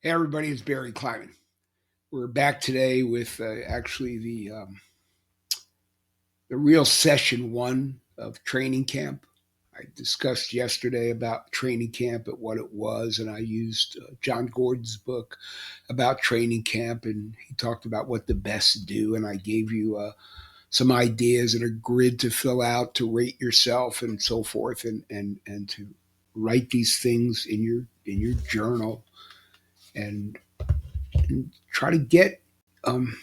Hey everybody, it's Barry Kleiman. We're back today with actually the real session one of training camp. I discussed yesterday about training camp and what it was, and I used John Gordon's book about training camp, and he talked about what the best do, and I gave you some ideas and a grid to fill out to rate yourself and so forth, and to write these things in your journal and, and try to get um,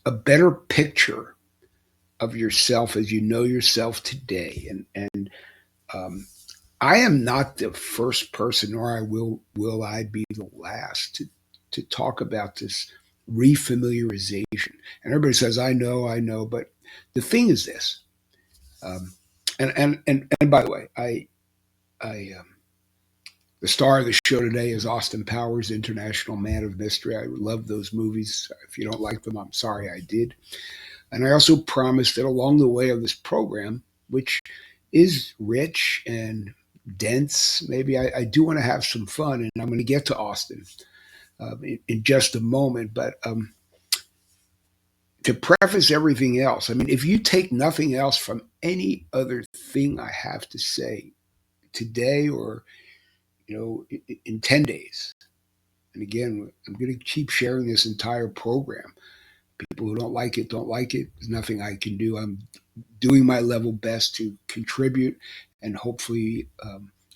a better picture of yourself as you know yourself today. And um, I am not the first person, nor will I be the last to talk about this refamiliarization. And everybody says, I know, but the thing is this. Um, and by the way, I the star of the show today is Austin Powers, International Man of Mystery. I love those movies. If you don't like them, I'm sorry I did. And I also promised that along the way of this program, which is rich and dense, maybe I do want to have some fun. And I'm going to get to Austin in just a moment. But to preface everything else, I mean, if you take nothing else from any other thing I have to say today or, in 10 days, and again, I'm going to keep sharing this entire program. People who don't like it don't like it. There's nothing I can do. I'm doing my level best to contribute and hopefully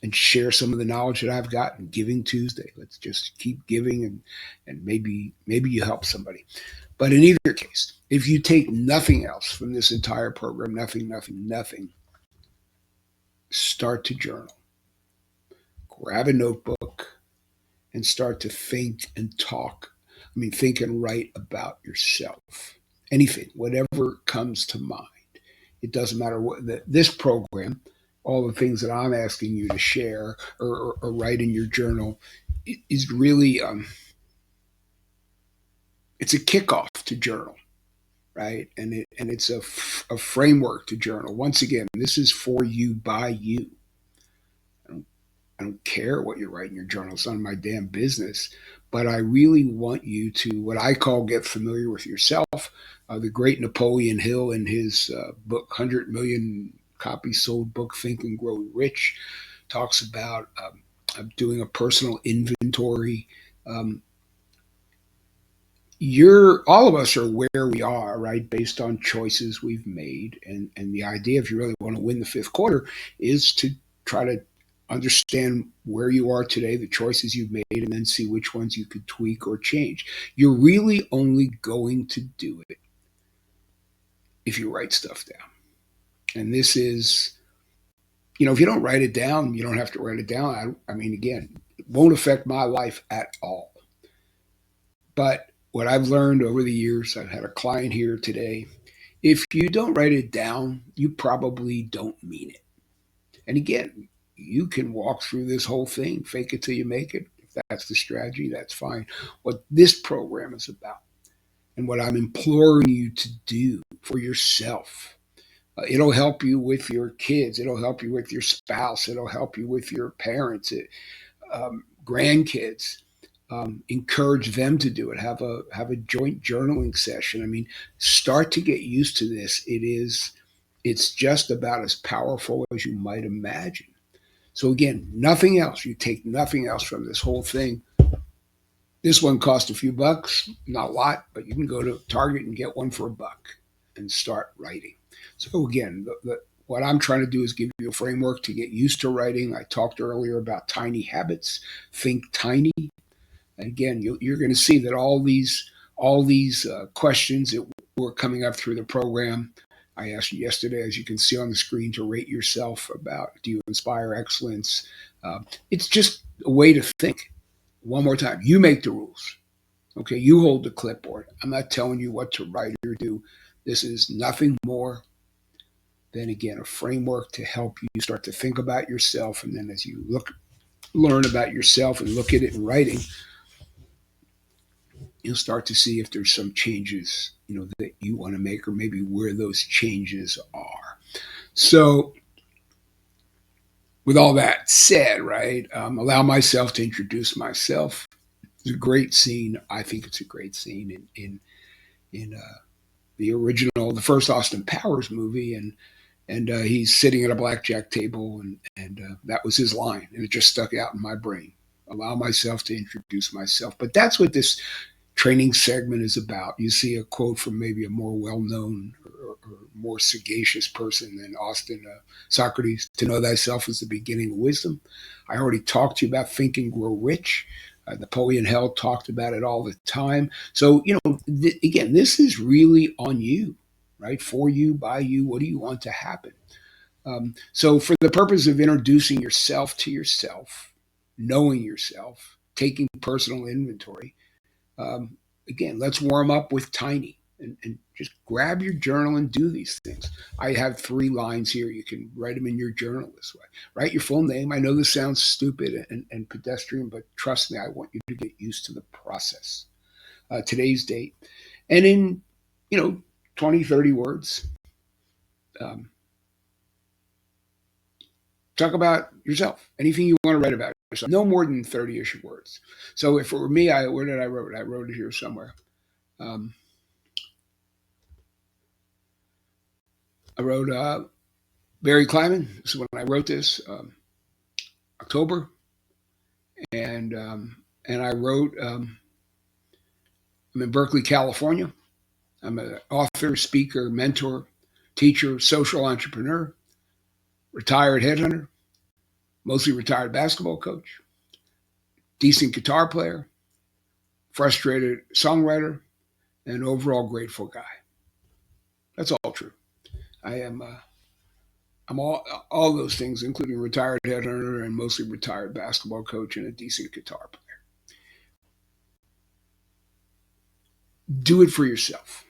and share some of the knowledge that I've gotten. Giving Tuesday. Let's just keep giving and maybe you help somebody. But in either case, if you take nothing else from this entire program, nothing, start to journal. Grab a notebook and start to think and talk. I mean, think and write about yourself. Anything, whatever comes to mind. It doesn't matter what this program, all the things that I'm asking you to share or write in your journal is really it's a kickoff to journal, right? And it's a framework to journal. Once again, this is for you by you. I don't, I don't care what you write in your journal; it's none of my damn business. But I really want you to what I call get familiar with yourself. The great Napoleon Hill in his book, 100 million copies sold book, Think and Grow Rich, talks about doing a personal inventory. Um, you're all of us are where we are, right, based on choices we've made, and the idea, if you really want to win the fifth quarter, is to try to understand where you are today, the choices you've made, and then see which ones you could tweak or change. You're really only going to do it if you write stuff down. And this is, if you don't write it down, you don't have to write it down. I mean, again, it won't affect my life at all. But what I've learned over the years, I've had a client here today. If you don't write it down, you probably don't mean it. And again, you can walk through this whole thing, fake it till you make it. If that's the strategy, that's fine. What this program is about and what I'm imploring you to do for yourself. It'll help you with your kids. It'll help you with your spouse. It'll help you with your parents, grandkids. Encourage them to do it. Have a joint journaling session. I mean, start to get used to this. It's just about as powerful as you might imagine. So again, nothing else. You take nothing else from this whole thing. This one cost a few bucks, not a lot, but you can go to Target and get one for $1 and start writing. So again, what I'm trying to do is give you a framework to get used to writing. I talked earlier about tiny habits. Think tiny. And again, you're going to see that all these questions that were coming up through the program. I asked you yesterday, as you can see on the screen, to rate yourself about do you inspire excellence. It's just a way to think. One more time, you make the rules. Okay, you hold the clipboard. I'm not telling you what to write or do. This is nothing more than again a framework to help you start to think about yourself, and then as you learn about yourself and look at it in writing, you'll start to see if there's some changes that you want to make or maybe where those changes are. So with all that said, right, allow myself to introduce myself. It's a great scene. I think it's a great scene in the original, the first Austin Powers movie, and he's sitting at a blackjack table, and that was his line, and it just stuck out in my brain. Allow myself to introduce myself. But that's what this training segment is about. You see a quote from maybe a more well-known or more sagacious person than Austin, Socrates: "To know thyself is the beginning of wisdom." I already talked to you about Think and Grow Rich. Napoleon Hill talked about it all the time. So, again, this is really on you, right? For you, by you. What do you want to happen? So, for the purpose of introducing yourself to yourself, knowing yourself, taking personal inventory, um, again, let's warm up with tiny and just grab your journal and do these things. I have 3 lines here. You can write them in your journal this way. Write your full name. I know this sounds stupid and pedestrian, but trust me, I want you to get used to the process. Today's date. And in, you know, 20, 30 words, um, talk about yourself. Anything you want to write about yourself. No more than 30-ish words. So if it were me, where did I wrote it? I wrote it here somewhere. Um, I wrote Barry Kleiman. This is when I wrote this, October, and I wrote. I'm in Berkeley, California. I'm an author, speaker, mentor, teacher, social entrepreneur, retired headhunter, mostly retired basketball coach, decent guitar player, frustrated songwriter, and overall grateful guy. That's all true. I am. I'm all those things, including retired headhunter and mostly retired basketball coach and a decent guitar player. Do it for yourself.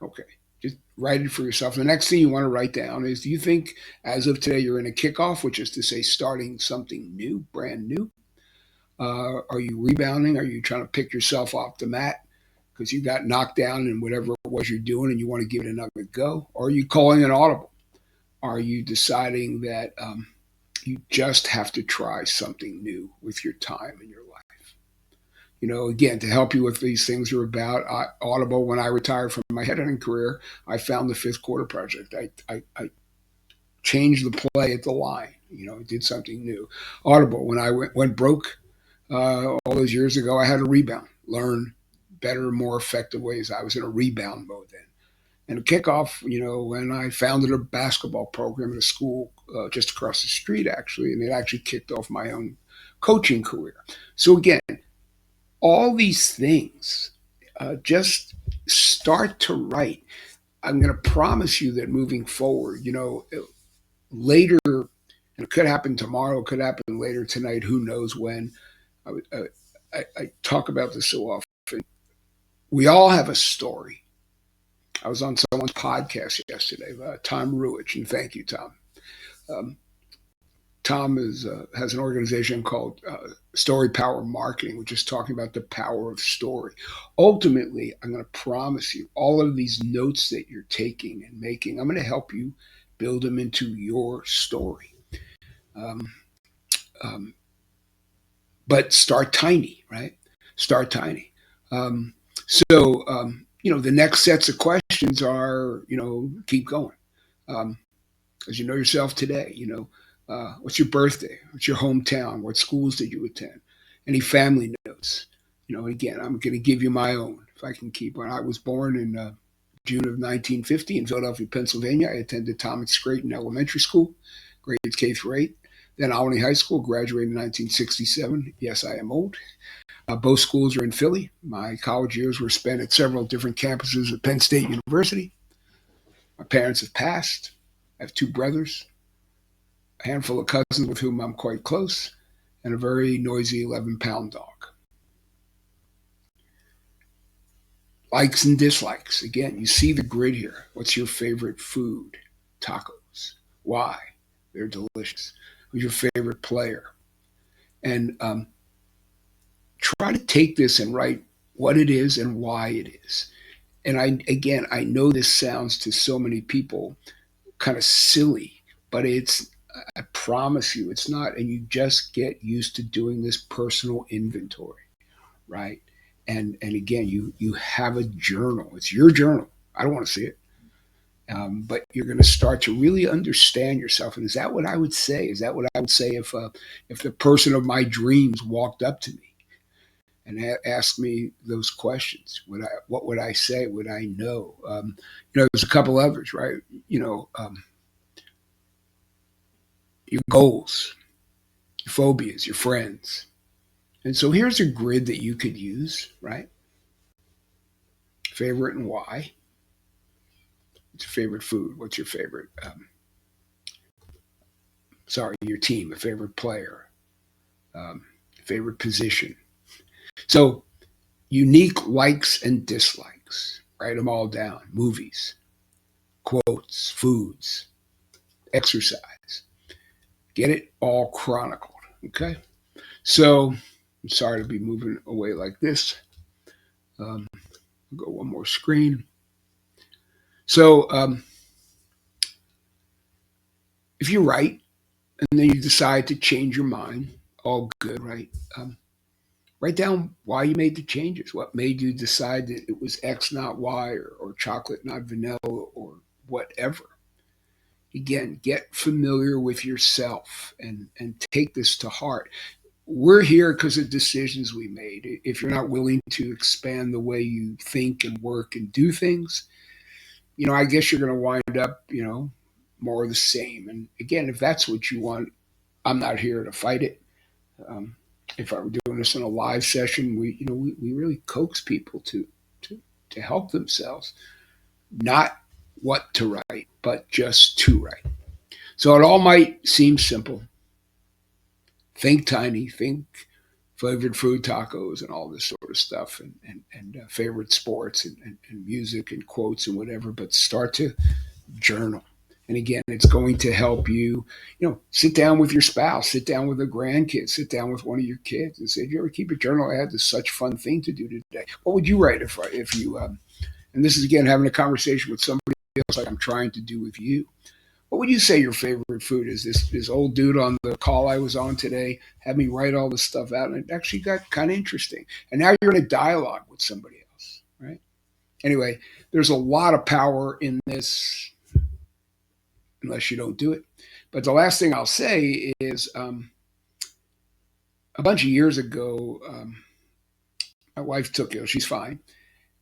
Okay. Just write it for yourself. The next thing you want to write down is, do you think as of today you're in a kickoff, which is to say starting something new, brand new? Are you rebounding? Are you trying to pick yourself off the mat because you got knocked down in whatever it was you're doing and you want to give it another go? Or are you calling an audible? Are you deciding that you just have to try something new with your time and your life? Again, to help you with these things are about Audible. When I retired from my headhunting career, I found the Fifth Quarter Project. I changed the play at the line. Did something new. Audible. When I went broke all those years ago, I had a rebound, learn better, more effective ways. I was in a rebound mode then. And a kickoff, when I founded a basketball program at a school just across the street, actually, and it actually kicked off my own coaching career. So again, all these things, just start to write. I'm going to promise you that moving forward, later, and it could happen tomorrow, it could happen later tonight, who knows when. I talk about this so often. We all have a story. I was on someone's podcast yesterday, Tom Ruich, and thank you, Tom. Um, Tom has an organization called Story Power Marketing, which is talking about the power of story. Ultimately, I'm going to promise you all of these notes that you're taking and making, I'm going to help you build them into your story. Um, um, but start tiny, right? Start tiny. Um, the next sets of questions are, keep going. Um, as you know yourself today, what's your birthday? What's your hometown? What schools did you attend? Any family notes? Again, I'm going to give you my own if I can keep one. I was born in June of 1950 in Philadelphia, Pennsylvania. I attended Thomas Creighton Elementary School, grades K through 8. Then Albany High School, graduated in 1967. Yes, I am old. Both schools are in Philly. My college years were spent at several different campuses at Penn State University. My parents have passed. I have 2 brothers, a handful of cousins with whom I'm quite close, and a very noisy 11-pound dog. Likes and dislikes. Again, you see the grid here. What's your favorite food? Tacos. Why? They're delicious. Who's your favorite player? And try to take this and write what it is and why it is. And I know this sounds to so many people kind of silly, but it's I promise you it's not. And you just get used to doing this personal inventory, right? And again, you have a journal. It's your journal. I don't want to see it. But you're going to start to really understand yourself. And is that what I would say? Is that what I would say if the person of my dreams walked up to me and asked me those questions? What would I say? Would I know? There's a couple others, right? Your goals, your phobias, your friends. And so here's a grid that you could use, right? Favorite and why. What's your favorite food? What's your favorite? Your team, a favorite player, favorite position. So unique likes and dislikes. Write them all down. Movies, quotes, foods, exercise. Get it all chronicled. Okay. So I'm sorry to be moving away like this. I'll go one more screen. So if you write and then you decide to change your mind, all good, right? Write down why you made the changes. What made you decide that it was X, not Y, or chocolate, not vanilla, or whatever. Again, get familiar with yourself and take this to heart. We're here because of decisions we made. If you're not willing to expand the way you think and work and do things, I guess you're going to wind up, more of the same. And again, if that's what you want, I'm not here to fight it. Um, if I were doing this in a live session, we really coax people to to help themselves, not what to write, but just to write. So it all might seem simple. Think tiny, think flavored food tacos and all this sort of stuff, and favorite sports and music and quotes and whatever, but start to journal. And again, it's going to help you, sit down with your spouse, sit down with a grandkid, sit down with one of your kids and say, "Do you ever keep a journal? I had this such fun thing to do today. What would you write if you, and this is again having a conversation with somebody else like I'm trying to do with you. What would you say your favorite food is? This old dude on the call I was on today had me write all this stuff out, and it actually got kind of interesting. And now you're in a dialogue with somebody else, right? Anyway, there's a lot of power in this unless you don't do it. But the last thing I'll say is a bunch of years ago, my wife took ill. She's fine.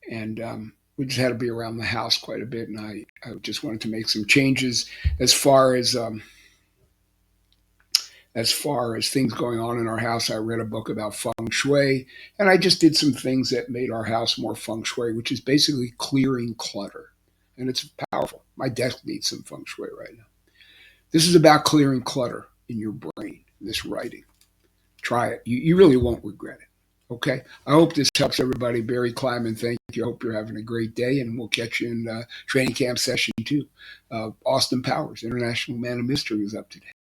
And we just had to be around the house quite a bit. And I just wanted to make some changes as far as things going on in our house. I read a book about feng shui, and I just did some things that made our house more feng shui, which is basically clearing clutter. And it's powerful. My desk needs some feng shui right now. This is about clearing clutter in your brain, this writing. Try it. You really won't regret it. Okay. I hope this helps everybody. Barry Kleiman, thank you. I hope you're having a great day, and we'll catch you in training camp session 2. Austin Powers, International Man of Mystery, is up today.